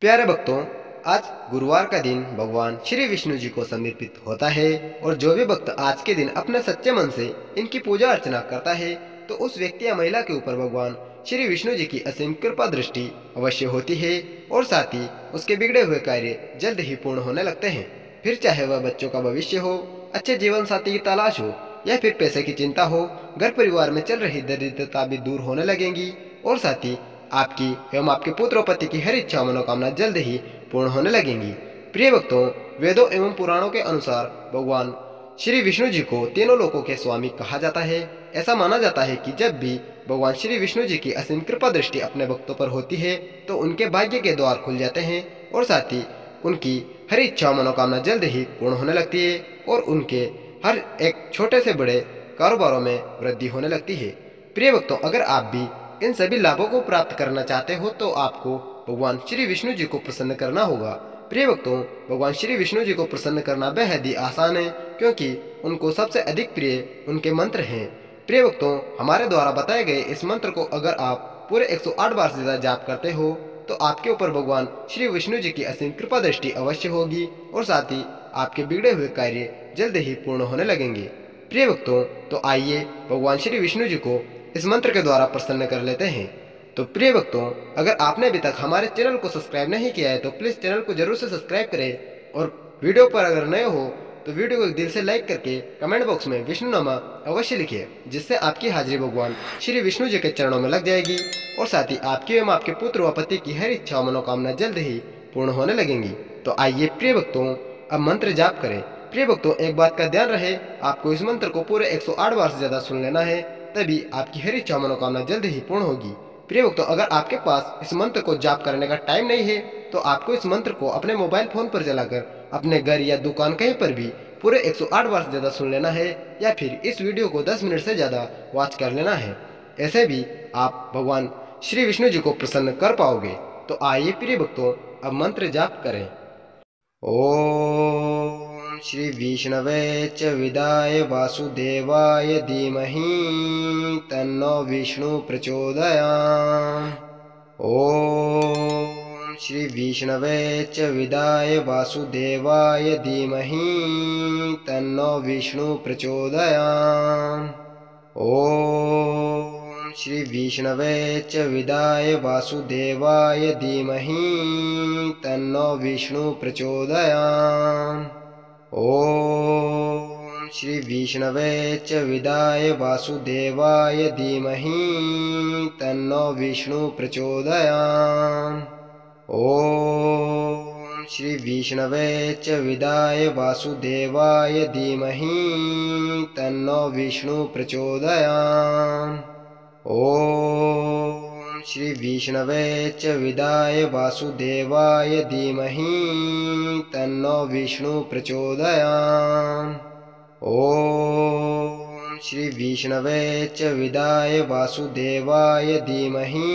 प्यारे भक्तों, आज गुरुवार का दिन भगवान श्री विष्णु जी को समर्पित होता है और जो भी भक्त आज के दिन अपने सच्चे मन से इनकी पूजा अर्चना करता है तो उस व्यक्ति या महिला के ऊपर भगवान श्री विष्णु जी की असीम कृपा दृष्टि अवश्य होती है और साथ ही उसके बिगड़े हुए कार्य जल्द ही पूर्ण होने लगते हैं। फिर चाहे वह बच्चों का भविष्य हो, अच्छे जीवन साथी की तलाश हो या फिर पैसे की चिंता हो, घर परिवार में चल रही दरिद्रता भी दूर होने लगेंगी और साथ ही आपकी एवं आपके पुत्र और पति की हर इच्छा मनोकामना जल्द ही पूर्ण होने लगेंगी। प्रिय भक्तों, वेदों एवं पुराणों के अनुसार भगवान श्री विष्णु जी को तीनों लोकों के स्वामी कहा जाता है। ऐसा माना जाता है कि जब भी भगवान श्री विष्णु जी की असीम कृपा दृष्टि अपने भक्तों पर होती है तो उनके भाग्य के द्वार खुल जाते हैं और साथ ही उनकी हर इच्छा मनोकामना जल्द ही पूर्ण होने लगती है और उनके हर एक छोटे से बड़े कारोबारों में वृद्धि होने लगती है। प्रिय भक्तों, अगर आप भी इन सभी लाभों को प्राप्त करना चाहते हो तो आपको भगवान श्री विष्णु जी को प्रसन्न करना होगा। प्रिय भक्तों, भगवान श्री विष्णु जी को प्रसन्न करना बेहद ही आसान है क्योंकि उनको सबसे अधिक प्रिय उनके मंत्र हैं। प्रिय भक्तों, हमारे द्वारा बताए गए इस मंत्र को अगर आप पूरे 108 बार से ज्यादा जाप करते हो तो आपके ऊपर भगवान श्री विष्णु जी की असीम कृपा दृष्टि अवश्य होगी और साथ ही आपके बिगड़े हुए कार्य जल्द ही पूर्ण होने लगेंगे। प्रिय भक्तों, तो आइए भगवान श्री विष्णु जी को इस मंत्र के द्वारा प्रसन्न कर लेते हैं। तो प्रिय भक्तों, अगर आपने अभी तक हमारे चैनल को सब्सक्राइब नहीं किया है तो प्लीज चैनल को जरूर से सब्सक्राइब करें और वीडियो पर अगर नए हो तो वीडियो को दिल से लाइक करके कमेंट बॉक्स में विष्णु नामा अवश्य लिखिए, जिससे आपकी हाजिरी भगवान श्री विष्णु जी के चरणों में लग जाएगी और साथ ही आपकी एवं आपके पुत्र व पति की हर इच्छा मनोकामना जल्द ही पूर्ण होने लगेंगी। तो आइए प्रिय भक्तों, अब मंत्र जाप करें। प्रिय भक्तों, एक बात का ध्यान रहे, आपको इस मंत्र को पूरे 108 बार से ज्यादा सुन लेना है, तभी आपकी हर इच्छा मनोकामना जल्द ही पूर्ण होगी। प्रिय भक्तों, अगर आपके पास इस मंत्र को जाप करने का टाइम नहीं है तो आपको इस मंत्र को अपने मोबाइल फोन पर चलाकर अपने घर या दुकान कहीं पर भी पूरे 108 बार से ज्यादा सुन लेना है या फिर इस वीडियो को 10 मिनट से ज्यादा वॉच कर लेना है। ऐसे भी आप भगवान श्री विष्णु जी को प्रसन्न कर पाओगे। तो आइए प्रिय भक्तों, अब मंत्र जाप करें। ओम श्री विष्णवे च विदाय वासुदेवाय धीमहि तन्नो विष्णु प्रचोदयात्। ओम श्री विष्णवे च विदाय वासुदेवाय धीमहि तन्नो विष्णु प्रचोदयात्। ओम श्री विष्णवे च विदाय वासुदेवाय धीमहि तन्नो विष्णु प्रचोदयात्। ओम श्री विष्णवे च विदाय वासुदेवाय धीमहि तन्नो विष्णु प्रचोदयात्। ओम श्री विष्णवे च विदाय वासुदेवाय धीमहि तन्नो विष्णु प्रचोदयात्। ओम श्री विष्णवे च विदाय वासुदेवाय धीमहि तन्नो विष्णु प्रचोदयात्। ओम श्री विष्णवे च विदाय वासुदेवाय धीमहि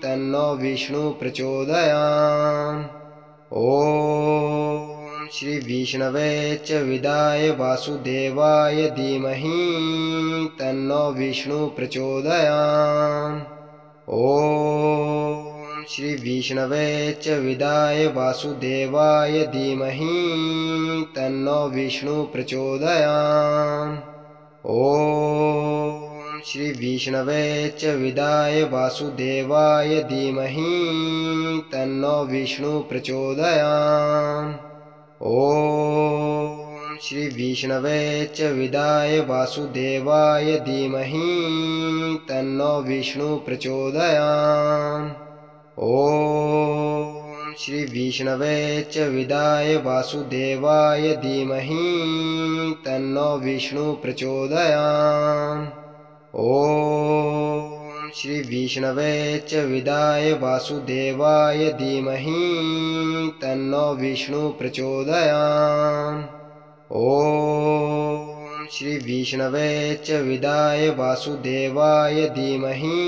तन्नो विष्णु प्रचोदयात्। ओम श्री विष्णवे च विदाय वासुदेवाय धीमहि तन्नो विष्णु प्रचोदयात्। ओम श्री विष्णवे च विदाय वासुदेवाय धीमहि तन्नो विष्णु प्रचोदयात्। ओम श्री विष्णवे च विदाय वासुदेवाय धीमहि तन्नो विष्णु प्रचोदयात्। ओम श्री विष्णवे च विदाय वासुदेवाय धीमहि तन्नो विष्णु प्रचोदयात्। ओम श्री विष्णवे च विदाय वासुदेवाय धीमहि तन्नो विष्णु प्रचोदयात्। ओम श्री विष्णवे च विदाय वासुदेवाय धीमहि तन्नो विष्णु प्रचोदयात्। ओम श्री विष्णवे च विदाय वासुदेवाय धीमहि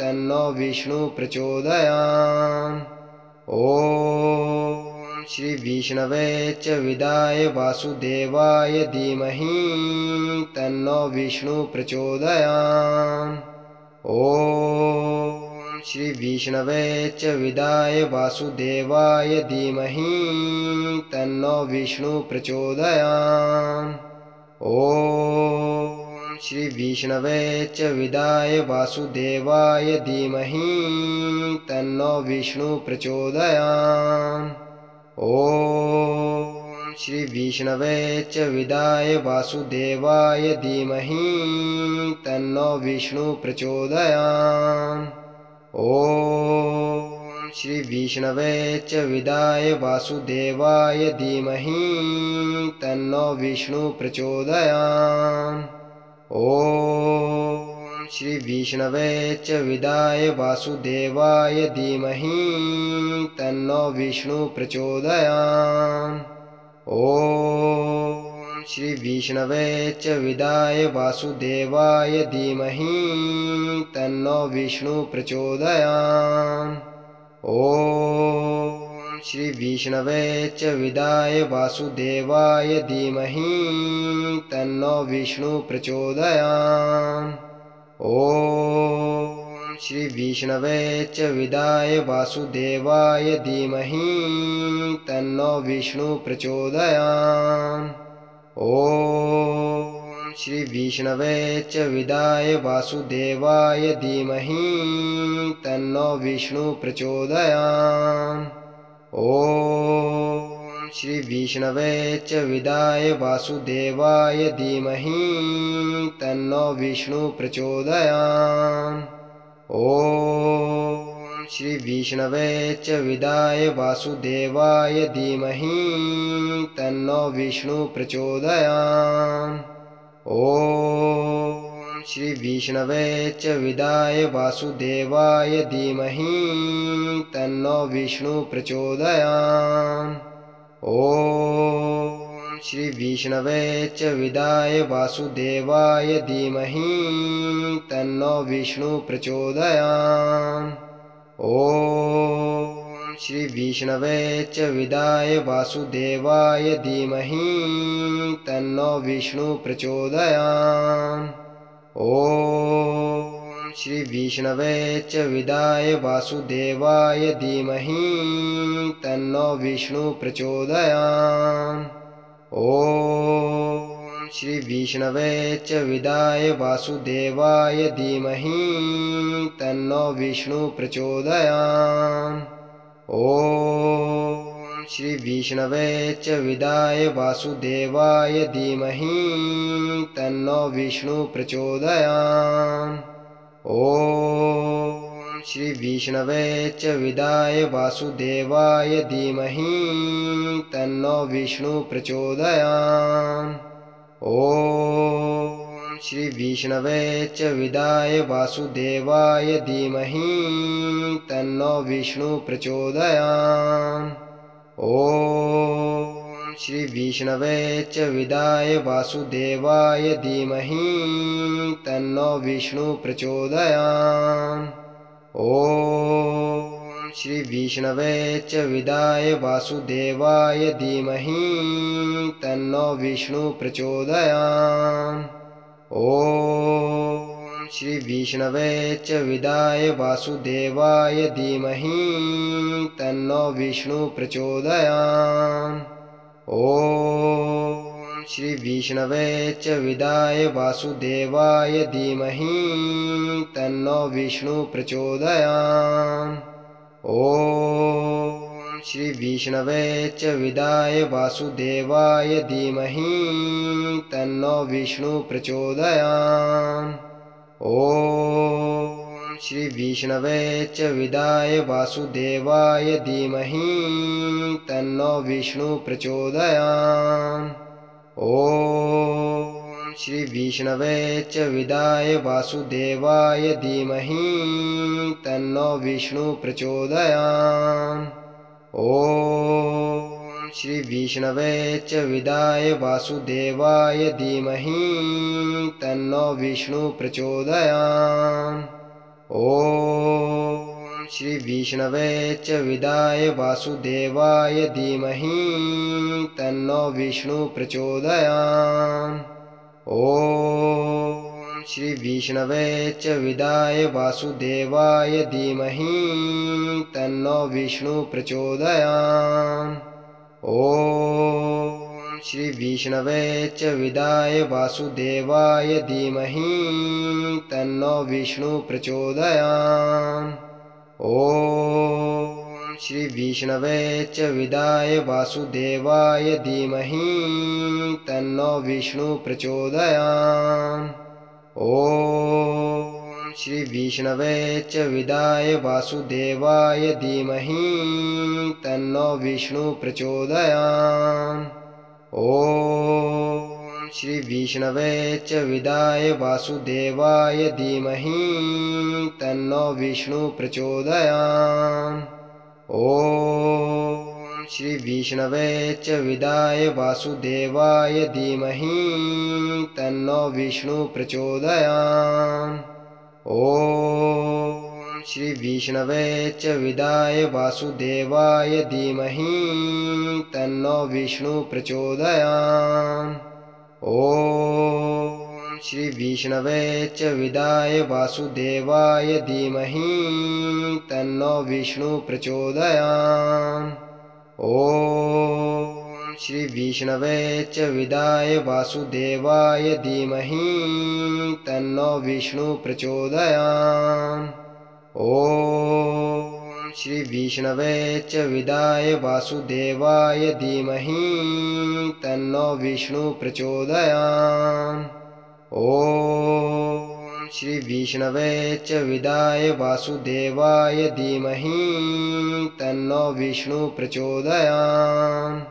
तन्नो विष्णु प्रचोदयात्। ओम श्री विष्णवे च विदाय वासुदेवाय धीमहि तन्नो विष्णु प्रचोदयात्। ओम श्री विष्णवे च विदाय वासुदेवाय धीमहि तन्नो विष्णु प्रचोदयात्। ॐ श्री विष्णवे च विदाय वासुदेवाय धीमहि तन्नो विष्णु प्रचोदयात्। ॐ श्री विष्णवे च विदाय वासुदेवाय धीमहि तन्नो विष्णु प्रचोदयात्। ॐ श्री विष्णवे च विदाय वासुदेवाय धीमहि तन्नो विष्णु प्रचोदयात्। ॐ श्री विष्णवे च विदाय वासुदेवाय धीमहि तन्नो विष्णु प्रचोदयात्। ॐ श्री विष्णवे च विदाय वासुदेवाय धीमहि तन्नो विष्णु प्रचोदयात्। ॐ श्री विष्णवे च विदाय वासुदेवाय धीमहि तन्नो विष्णु प्रचोदयात्। ॐ श्री विष्णवे च विदाय वासुदेवाय धीमहि तन्नो विष्णु प्रचोदयात्। ॐ श्री विष्णवे च विदाय वासुदेवाय धीमहि तन्नो विष्णु प्रचोदयात्। ॐ श्री विष्णवे च विदाय वासुदेवाय धीमहि तन्नो विष्णु प्रचोदयात्। ॐ श्री विष्णवे च विदाय वासुदेवाय धीमहि तन्नो विष्णु प्रचोदयात्। ॐ श्री विष्णवे च विदाय वासुदेवाय धीमहि तन्नो विष्णु प्रचोदयात्। ॐ श्री विष्णवे च विदाय वासुदेवाय धीमहि तन्नो विष्णु प्रचोदयात्। ॐ श्री विष्णवे च विदाय वासुदेवाय धीमहि तन्नो विष्णु प्रचोदयात्। ॐ श्री विष्णवे च विदाय वासुदेवाय धीमहि तन्नो विष्णु प्रचोदयात्। ॐ श्री विष्णवे च विदाय वासुदेवाय धीमहि तन्नो विष्णु प्रचोदयात्। ॐ श्री विष्णवे च विदाय वासुदेवाय धीमहि तन्नो विष्णु प्रचोदयात्। ॐ श्री विष्णवे च विदाय वासुदेवाय धीमहि तन्नो विष्णु प्रचोदयात्। ॐ श्री विष्णवे च विदाय वासुदेवाय धीमहि तन्नो विष्णु प्रचोदयात्। ॐ श्री विष्णवे च विदाय वासुदेवाय धीमहि तन्नो विष्णु प्रचोदयात्। ॐ श्री विष्णवे च विदाय वासुदेवाय धीमहि तन्नो विष्णु प्रचोदयात्। ॐ श्री विष्णवे च विदाय वासुदेवाय धीमहि तन्नो विष्णु प्रचोदयात्। ॐ श्री विष्णवे च विदाय वासुदेवाय धीमहि तन्नो विष्णु प्रचोदयात्। ॐ श्री विष्णवे च विदाय वासुदेवाय धीमहि तन्नो विष्णु प्रचोदयात्। ॐ श्री विष्णवे च विदाय वासुदेवाय धीमहि तन्नो विष्णु प्रचोदयात्। ॐ श्री विष्णवे च विदाय वासुदेवाय धीमहि तन्नो विष्णु प्रचोदयात्। ॐ श्री विष्णवे च विदाय वासुदेवाय धीमहि तन्नो विष्णु प्रचोदयात्। ॐ श्री विष्णवे च विदाय वासुदेवाय धीमहि तन्नो विष्णु प्रचोदयात्। ॐ श्री विष्णवे च विदाय वासुदेवाय धीमहि तन्नो विष्णु प्रचोदयात्। ॐ श्री विष्णवे च विदाय वासुदेवाय धीमहि तन्नो विष्णु प्रचोदयात्। ॐ श्री विष्णवे च विदाय वासुदेवाय धीमहि तन्नो विष्णु प्रचोदयात्। ॐ श्री विष्णवे च विदाय वासुदेवाय धीमहि तन्नो विष्णु प्रचोदयात्। ॐ श्री विष्णवे च विदाय वासुदेवाय धीमहि तन्नो विष्णु प्रचोदयात्। ॐ श्री विष्णवे च विदाय वासुदेवाय धीमहि तन्नो विष्णु प्रचोदयात्। ॐ श्री विष्णवे च विदाय वासुदेवाय धीमहि तन्नो विष्णु प्रचोदयात्। ॐ श्री विष्णवे च विदाय वासुदेवाय धीमहि तन्नो विष्णु प्रचोदयात्। ॐ श्री विष्णवे च विदाय वासुदेवाय धीमहि तन्नो विष्णु प्रचोदयात्। ॐ श्री विष्णवे च विदाय वासुदेवाय धीमहि तन्नो विष्णु प्रचोदयात्। ॐ श्री विष्णवे च विदाय वासुदेवाय धीमहि तन्नो विष्णु प्रचोदयात्।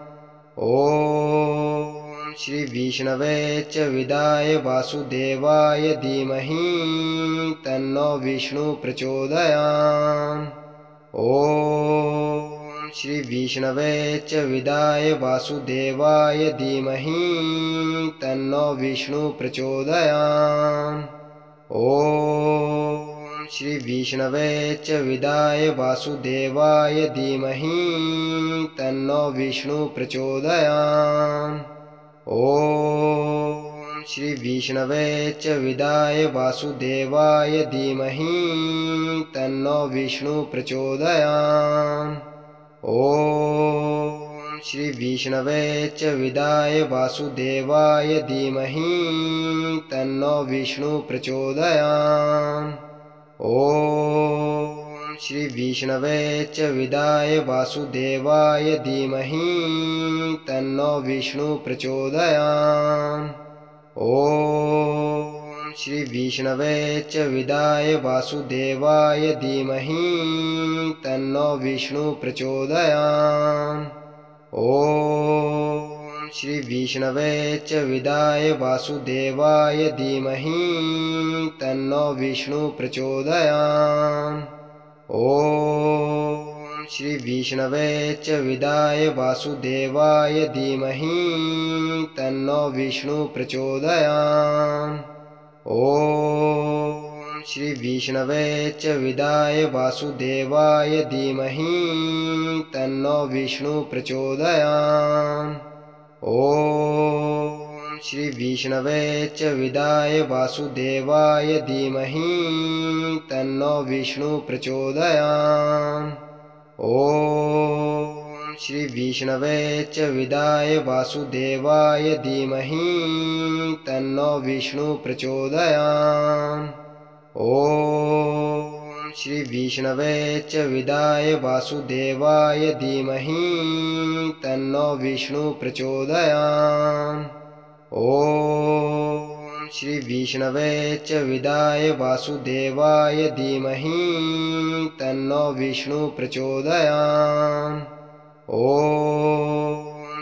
ॐ श्री विष्णवे च विदाय वासुदेवाय धीमहि तन्नो विष्णु प्रचोदयात्। ॐ श्री विष्णवे च विदाय वासुदेवाय धीमहि तन्नो विष्णु प्रचोदयात्। ॐ श्री विष्णवे च विदाय वासुदेवाय धीमहि तन्नो विष्णु प्रचोदयात्। ॐ श्री विष्णवे च विदाय वासुदेवाय धीमहि तन्नो विष्णु प्रचोदयात्। ॐ श्री विष्णवे च विदाय वासुदेवाय धीमहि तन्नो विष्णु प्रचोदयात्। ॐ श्री विष्णवे च विदाय वासुदेवाय धीमहि तन्नो विष्णु प्रचोदयात्। ॐ श्री विष्णवे च विदाय वासुदेवाय धीमहि तन्नो विष्णु प्रचोदयात्। ॐ श्री विष्णवे च विदाय वासुदेवाय धीमहि तन्नो विष्णु प्रचोदयात्। ॐ श्री विष्णवे च विदाय वासुदेवाय धीमहि तन्नो विष्णु प्रचोदयात्। ॐ श्री विष्णवे च विदाय वासुदेवाय धीमहि तन्नो विष्णु प्रचोदयात्। ॐ श्री विष्णवे च विदाय वासुदेवाय धीमहि तन्नो विष्णु प्रचोदयात्। ॐ श्री विष्णवे च विदाय वासुदेवाय धीमहि तन्नो विष्णु प्रचोदयात्। ॐ श्री विष्णवे च विदाय वासुदेवाय धीमहि तन्नो विष्णु प्रचोदयात्। ॐ श्री विष्णवे च विदाय वासुदेवाय धीमहि तन्नो विष्णु प्रचोदयात्। ॐ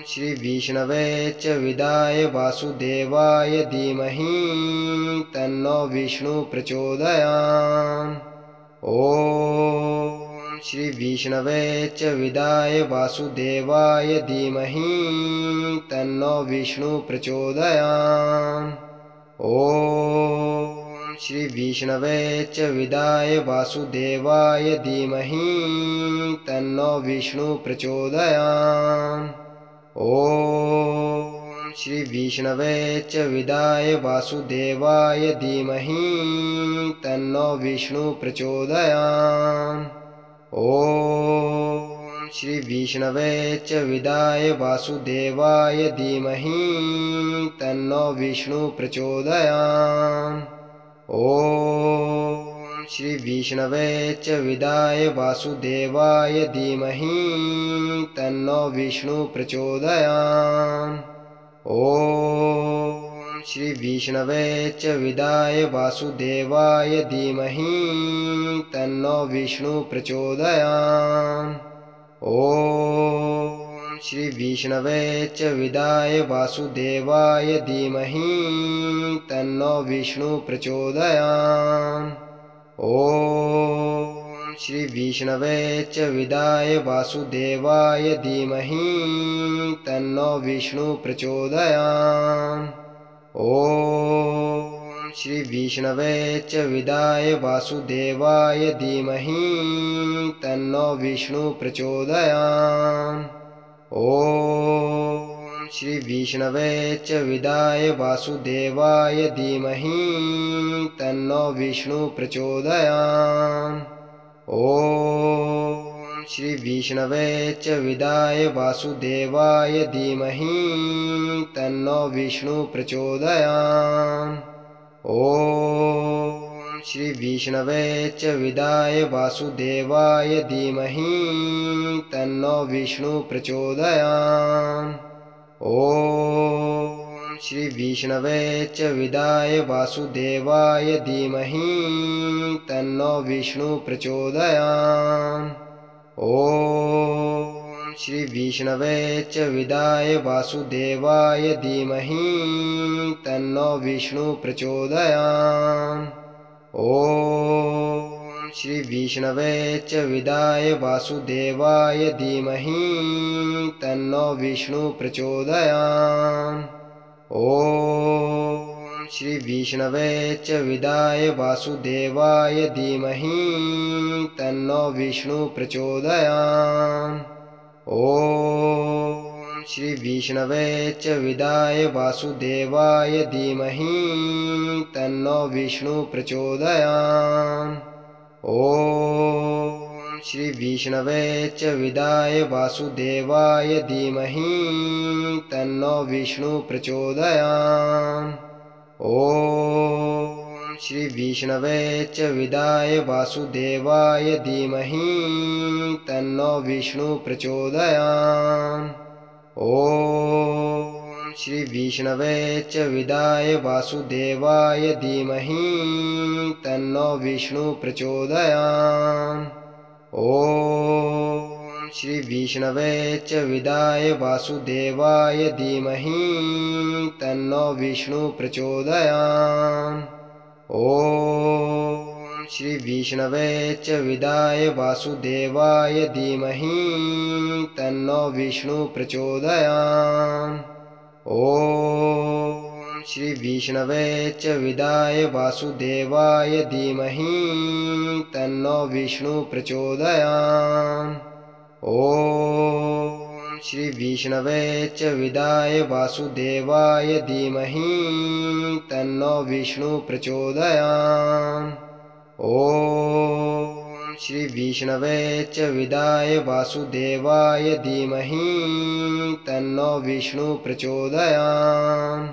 श्री विष्णवे च विदाय वासुदेवाय धीमहि तन्नो विष्णु प्रचोदयात्। ॐ श्री विष्णवे च विदाय वासुदेवाय धीमहि तन्नो विष्णु प्रचोदयात्। ॐ श्री विष्णवे च विदाय वासुदेवाय धीमहि तन्नो विष्णु प्रचोदयात्। ॐ श्री विष्णवे च विदाय वासुदेवाय धीमहि तन्नो विष्णु प्रचोदयात्। ॐ श्री विष्णवे च विदाय वासुदेवाय धीमहि तन्नो विष्णु प्रचोदयात्। ॐ श्री विष्णवे च विदाय वासुदेवाय धीमहि तन्नो विष्णु प्रचोदयात्। ॐ श्री विष्णवे च विदाय वासुदेवाय धीमहि तन्नो विष्णु प्रचोदयात्। ॐ श्री विष्णवे च विदाय वासुदेवाय धीमहि तन्नो विष्णु प्रचोदयात्। ॐ श्री विष्णवे च विदाय वासुदेवाय धीमहि तन्नो विष्णु प्रचोदयात्। ॐ श्री विष्णवे च विदाय वासुदेवाय धीमहि तन्नो विष्णु प्रचोदयात्। ॐ श्री विष्णवे च विदाय वासुदेवाय धीमहि तन्नो विष्णु प्रचोदयात्। ॐ श्री विष्णवे च विदाय वासुदेवाय धीमहि तन्नो विष्णु प्रचोदयात्। ॐ श्री विष्णवे च विदाय वासुदेवाय धीमहि तन्नो विष्णु प्रचोदयात्। ॐ श्री विष्णवे च विदाय वासुदेवाय धीमहि तन्नो विष्णु प्रचोदयात्। ॐ श्री विष्णवे च विदाय वासुदेवाय धीमहि तन्नो विष्णु प्रचोदयात्। ॐ श्री विष्णवे च विदाय वासुदेवाय धीमहि तन्नो विष्णु प्रचोदयात्। ॐ श्री विष्णवे च विदाय वासुदेवाय धीमहि तन्नो विष्णु प्रचोदयात्। ॐ श्री विष्णवे च विदाय वासुदेवाय धीमहि तन्नो विष्णु प्रचोदयात्। ॐ श्री विष्णवे च विदाय वासुदेवाय धीमहि तन्नो विष्णु प्रचोदयात्। ॐ श्री विष्णवे च विदाय वासुदेवाय धीमहि तन्नो विष्णु प्रचोदयात्। ॐ श्री विष्णवे च विदाय वासुदेवाय धीमहि तन्नो विष्णु प्रचोदयात्। ॐ श्री विष्णवे च विदाय वासुदेवाय धीमहि तन्नो विष्णु प्रचोदयात्। ॐ श्री विष्णवे च विदाय वासुदेवाय धीमहि तन्नो विष्णु प्रचोदयात्। ॐ श्री विष्णवे च विदाय वासुदेवाय धीमहि तन्नो विष्णु प्रचोदयात्। ॐ श्री विष्णवे च विदाय वासुदेवाय धीमहि तन्नो विष्णु प्रचोदयात्। ॐ श्री विष्णवे च विदाय वासुदेवाय धीमहि तन्नो विष्णु प्रचोदयात्।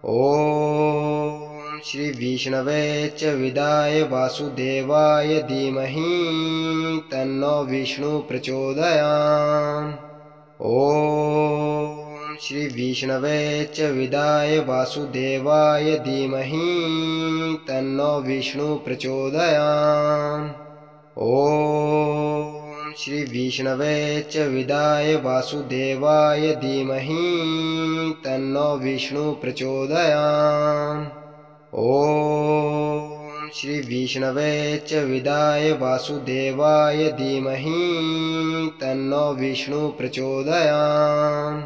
ॐ श्री विष्णवे च विदाय वासुदेवाय धीमहि तन्नो विष्णु प्रचोदयात्। ॐ श्री विष्णवे च विदाय वासुदेवाय धीमहि तन्नो विष्णु प्रचोदयात्। ॐ श्री विष्णवे च विदाय वासुदेवाय धीमहि तन्नो विष्णु प्रचोदयात्। ॐ श्री विष्णवे च विदाय वासुदेवाय धीमहि तन्नो विष्णु प्रचोदयात्।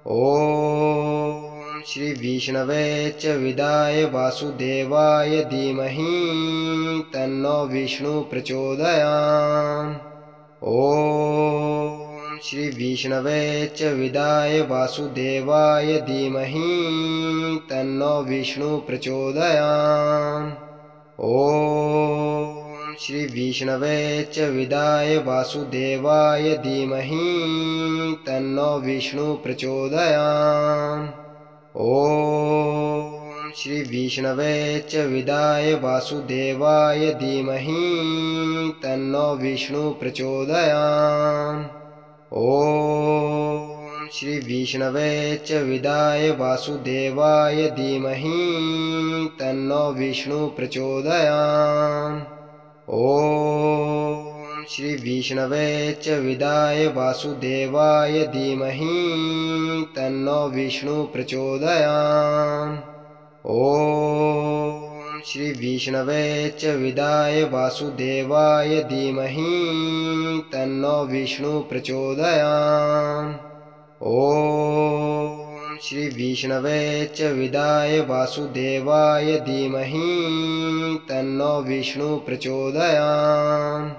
ॐ श्री विष्णवे च विदाय वासुदेवाय धीमहि तन्नो विष्णु प्रचोदयात्। ॐ श्री विष्णवे च विदाय वासुदेवाय धीमहि तन्नो विष्णु प्रचोदयात्। ॐ श्री विष्णवे च विदाय वासुदेवाय धीमहि तन्नो विष्णु प्रचोदयात्। ॐ श्री विष्णवे च विदाय वासुदेवाय धीमहि तन्नो विष्णु प्रचोदयात्। ॐ श्री विष्णवे च विदाय वासुदेवाय धीमहि तन्नो विष्णु प्रचोदयात्। ॐ श्री विष्णवे च विदाय वासुदेवाय धीमहि तन्नो विष्णु प्रचोदयात्। ॐ श्री विष्णवे च विदाय वासुदेवाय धीमहि तन्नो विष्णु प्रचोदयात्। ॐ श्री विष्णवे च विदाय वासुदेवाय धीमहि तन्नो विष्णु प्रचोदयात्।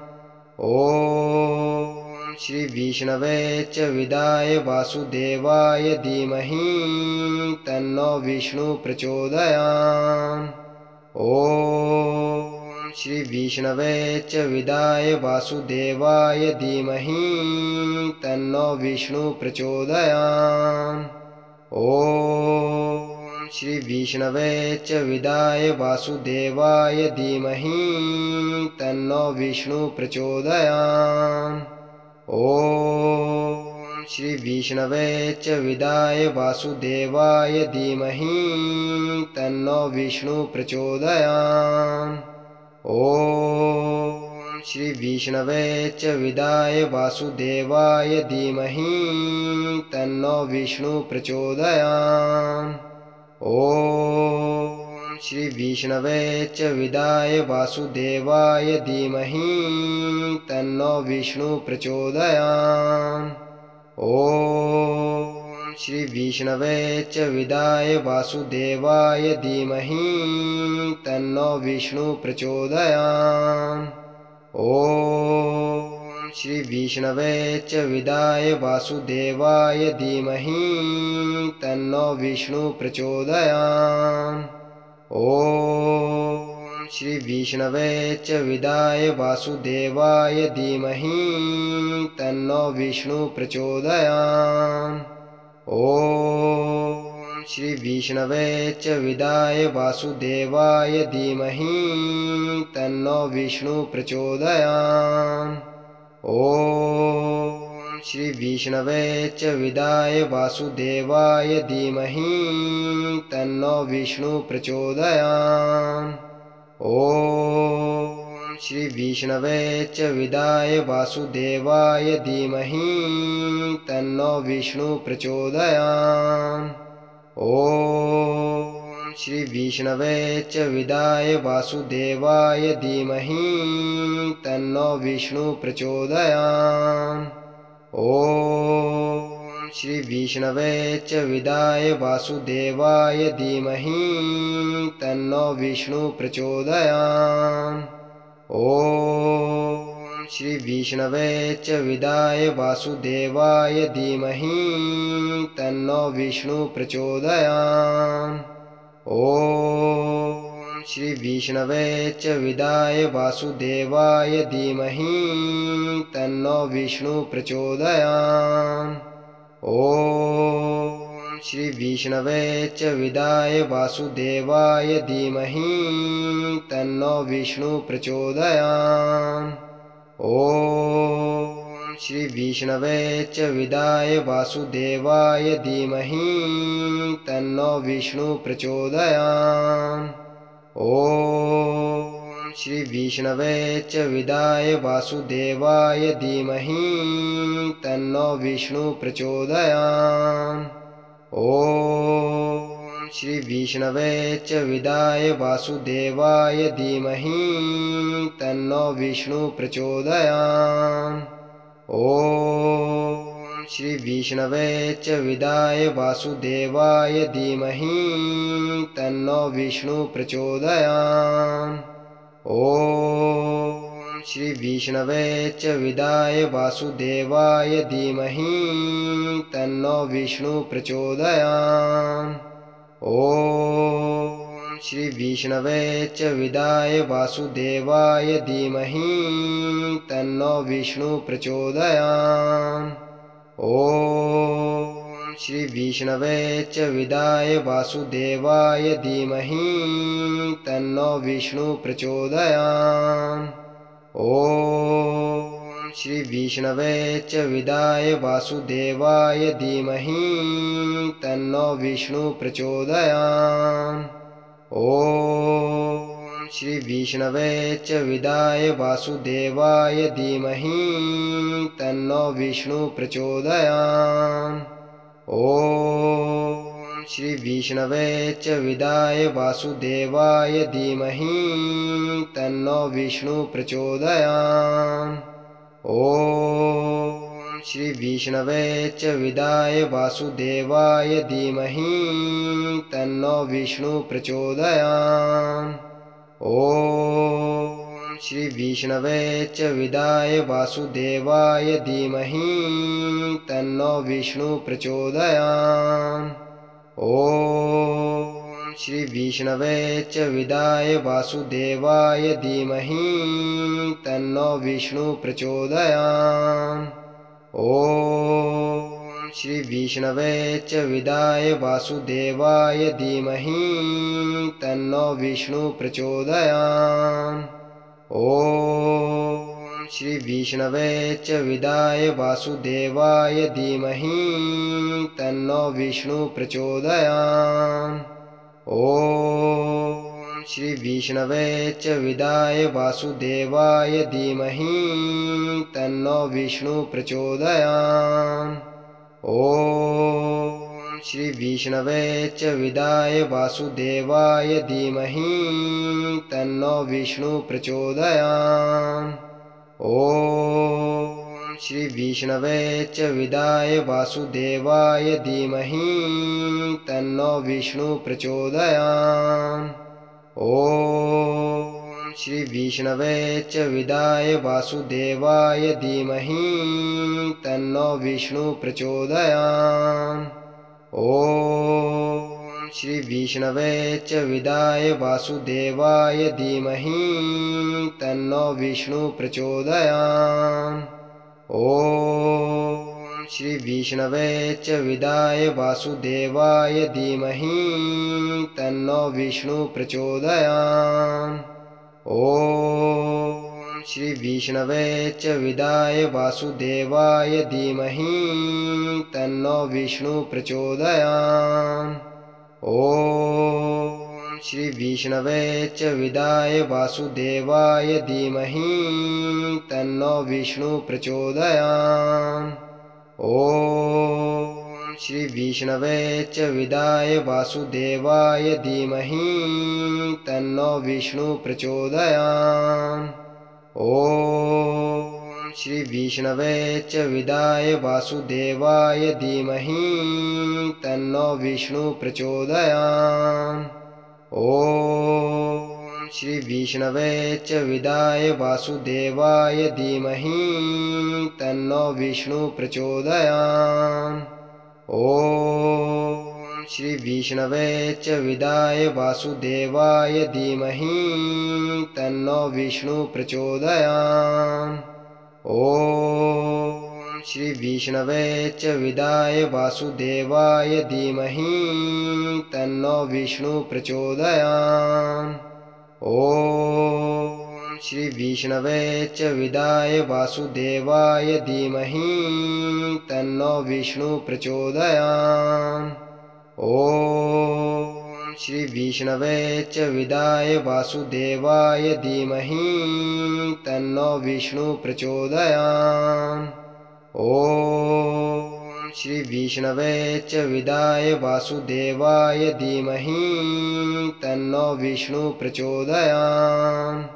ॐ श्री विष्णवे च विदाय वासुदेवाय धीमहि तन्नो विष्णु प्रचोदयात्। ॐ श्री विष्णवे च विदाय वासुदेवाय धीमहि तन्नो विष्णु प्रचोदयात्। ॐ श्री विष्णवे च विदाय वासुदेवाय धीमहि तन्नो विष्णु प्रचोदयात्। ॐ श्री विष्णवे च विदाय वासुदेवाय धीमहि तन्नो विष्णु प्रचोदयात्। ॐ श्री विष्णवे च विदाय वासुदेवाय धीमहि तन्नो विष्णु प्रचोदयात्। ॐ श्री विष्णवे च विदाय वासुदेवाय धीमहि तन्नो विष्णु प्रचोदयात्। ॐ श्री विष्णवे च विदाय वासुदेवाय धीमहि तन्नो विष्णु प्रचोदयात्। ॐ श्री विष्णवे च विदाय वासुदेवाय धीमहि तन्नो विष्णु प्रचोदयात्। ॐ श्री विष्णवे च विदाय वासुदेवाय धीमहि तन्नो विष्णु प्रचोदयात्। ॐ श्री विष्णवे च विदाय वासुदेवाय धीमहि तन्नो विष्णु प्रचोदयात्। ॐ श्री विष्णवे च विदाय वासुदेवाय धीमहि तन्नो विष्णु प्रचोदयात्। ॐ श्री विष्णवे च विदाय वासुदेवाय धीमहि तन्नो विष्णु प्रचोदयात्। ॐ श्री विष्णवे च विदाय वासुदेवाय धीमहि तन्नो विष्णु प्रचोदयात्। ॐ श्री विष्णवे च विदाय वासुदेवाय धीमहि तन्नो विष्णु प्रचोदयात्। ॐ श्री विष्णवे च विदाय वासुदेवाय धीमहि तन्नो विष्णु प्रचोदयात्। ॐ श्री विष्णवे च विदाय वासुदेवाय धीमहि तन्नो विष्णु प्रचोदयात्। ॐ श्री विष्णवे च विदाय वासुदेवाय धीमहि तन्नो विष्णु प्रचोदयात्। ॐ श्री विष्णवे च विदाय वासुदेवाय धीमहि तन्नो विष्णु प्रचोदयात्। ॐ श्री विष्णवे च विदाय वासुदेवाय धीमहि तन्नो विष्णु प्रचोदयात्। ॐ श्री विष्णवे च विदाय वासुदेवाय धीमहि तन्नो विष्णु प्रचोदयात्। ॐ श्री विष्णवे च विदाय वासुदेवाय धीमहि तन्नो विष्णु प्रचोदयात्। ॐ श्री विष्णवे च विदाय वासुदेवाय धीमहि तन्नो विष्णु प्रचोदयात्। ॐ श्री विष्णवे च विदाय वासुदेवाय धीमहि तन्नो विष्णु प्रचोदयात्। ॐ श्री विष्णवे च विदाय वासुदेवाय धीमहि तन्नो विष्णु प्रचोदयात्। ॐ श्री विष्णवे च विदाय वासुदेवाय धीमहि तन्नो विष्णु प्रचोदयात्। ॐ श्री विष्णवे च विदाय वासुदेवाय धीमहि तन्नो विष्णु प्रचोदयात्। ॐ श्री विष्णवे च विदाय वासुदेवाय धीमहि तन्नो विष्णु प्रचोदयात्। ॐ श्री विष्णवे च विदाय वासुदेवाय धीमहि तन्नो विष्णु प्रचोदयात्। ॐ श्री विष्णवे च विदाय वासुदेवाय धीमहि तन्नो विष्णु प्रचोदयात्। ॐ श्री विष्णवे च विदाय वासुदेवाय धीमहि तन्नो विष्णु प्रचोदयात्। ॐ श्री विष्णवे च विदाय वासुदेवाय धीमहि तन्नो विष्णु प्रचोदयात्। ॐ श्री विष्णवे च विदाय वासुदेवाय धीमहि तन्नो विष्णु प्रचोदयात्। ॐ श्री विष्णवे च विदाय वासुदेवाय धीमहि तन्नो विष्णु प्रचोदयात्। ॐ श्री विष्णवे च विदाय वासुदेवाय धीमहि तन्नो विष्णु प्रचोदयात्। ॐ श्री विष्णवे च विदाय वासुदेवाय धीमहि तन्नो विष्णु प्रचोदयात्। ॐ श्री विष्णवे च विदाय वासुदेवाय धीमहि तन्नो विष्णु प्रचोदयात्। ॐ श्री विष्णवे च विदाय वासुदेवाय धीमहि तन्नो विष्णु प्रचोदयात्। ॐ श्री विष्णवे च विदाय वासुदेवाय धीमहि तन्नो विष्णु प्रचोदयात्। ॐ श्री विष्णवे च विदाय वासुदेवाय धीमहि तन्नो विष्णु प्रचोदयात्। ॐ श्री विष्णवे च विदाय वासुदेवाय धीमहि तन्नो विष्णु प्रचोदयात्। ॐ श्री विष्णवे च विदाय वासुदेवाय धीमहि तन्नो विष्णु प्रचोदयात्। ॐ श्री विष्णवे च विदाय वासुदेवाय धीमहि तन्नो विष्णु प्रचोदयात्। ॐ श्री विष्णवे च विदाय वासुदेवाय धीमहि तन्नो विष्णु प्रचोदयात्। ॐ श्री विष्णवे च विदाय वासुदेवाय धीमहि तन्नो विष्णु प्रचोदयात्। ॐ श्री विष्णवे च विदाय वासुदेवाय धीमहि तन्नो विष्णु प्रचोदयात्। ॐ श्री विष्णवे च विदाय वासुदेवाय धीमहि तन्नो विष्णु प्रचोदयात्। ॐ श्री विष्णवे च विदाय वासुदेवाय धीमहि तन्नो विष्णु प्रचोदयात्। ॐ श्री विष्णवे च विदाय वासुदेवाय धीमहि तन्नो विष्णु प्रचोदयात्।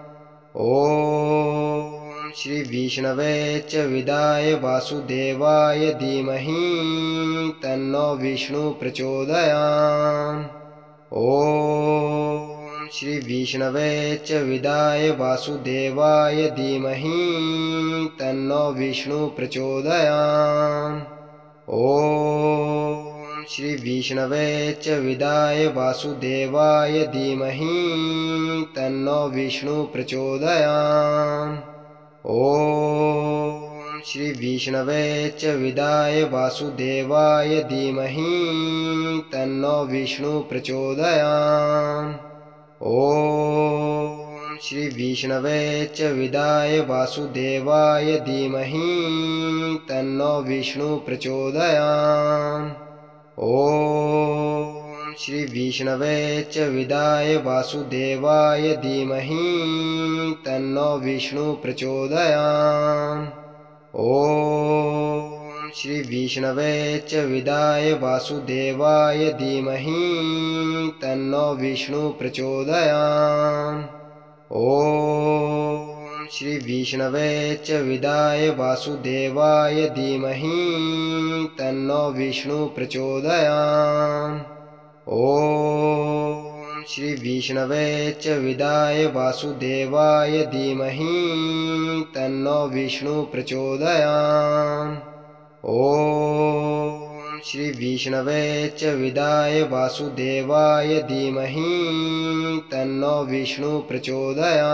ॐ श्री विष्णवे च विदाय वासुदेवाय धीमहि तन्नो विष्णु प्रचोदयात्। ॐ श्री विष्णवे च विदाय वासुदेवाय धीमहि तन्नो विष्णु प्रचोदयात्। ॐ श्री विष्णवे च विदाय वासुदेवाय धीमहि तन्नो विष्णु प्रचोदयात्। ॐ श्री विष्णवे च विदाय वासुदेवाय धीमहि तन्नो विष्णु प्रचोदयात्। ॐ श्री विष्णवे च विदाय वासुदेवाय धीमहि तन्नो विष्णु प्रचोदयात्। ॐ श्री विष्णवे च विदाय वासुदेवाय धीमहि तन्नो विष्णु प्रचोदयात्। ॐ श्री विष्णवे च विदाय वासुदेवाय धीमहि तन्नो विष्णु प्रचोदयात्। ॐ श्री विष्णवे च विदाय वासुदेवाय धीमहि तन्नो विष्णु प्रचोदयात्। ॐ श्री विष्णवे च विदाय वासुदेवाय धीमहि तन्नो विष्णु प्रचोदयात्। ॐ श्री विष्णवे च विदाय वासुदेवाय धीमहि तन्नो विष्णु प्रचोदयात्।